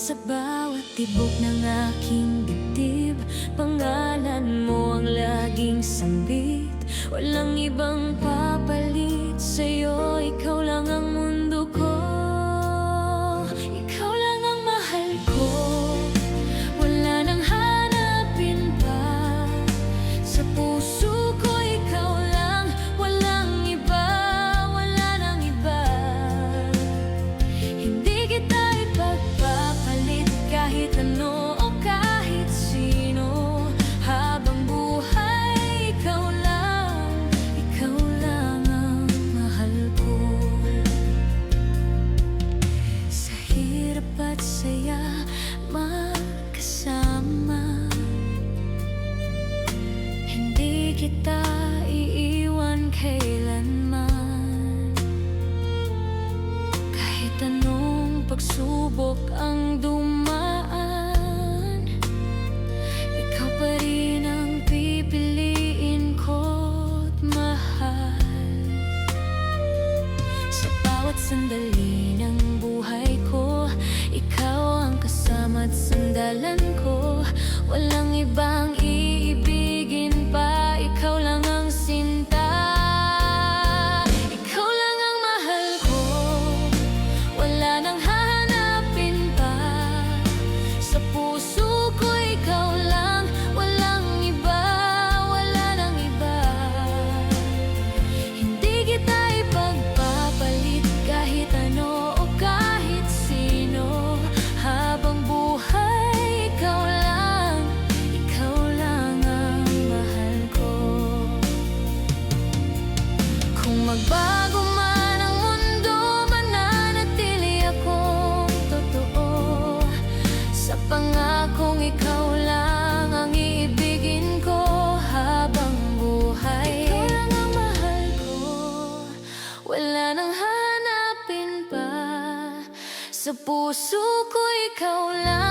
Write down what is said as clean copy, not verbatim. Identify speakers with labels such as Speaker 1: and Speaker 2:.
Speaker 1: Sa bawat tibok ng aking dibdib, pangalan mo ang laging sambit. Walang ibang papalit sa'yo, ikaw lang ang mundo ko. Ikaw lang ang mahal ko, wala nang hanapin pa. Sa puso ko ikaw lang, walang iba, wala nang iba. Hindi kita ipagpapalit kahit ano o kahit sino. Habang buhay ikaw lang ang mahal ko. Sa hirap at saya magkasama, hindi kita iiwan kailanman. Kahit anong pagsubok ang dumaan, ikaw pa rin ang pipiliin ko't mahal. Sa bawat sandali ng buhay ko, ikaw ang kasama at sandalan ko. Walang ibang iibigin pa, ikaw lang ang sinta. Ikaw lang ang mahal ko, wala nang hahanapin pa. Sa puso ko ikaw lang, walang iba, wala nang iba. Hindi kita ipagpapalit kahit ano o kahit sino. Habang buhay ikaw lang ang mahal ko. Kung magbago man ang mundo, mananatili akong totoo sa pangakong ikaw lang ang iibigin ko habang buhay. Ikaw lang ang mahal ko, wala nang hanapin pa. Sa puso ko ikaw lang.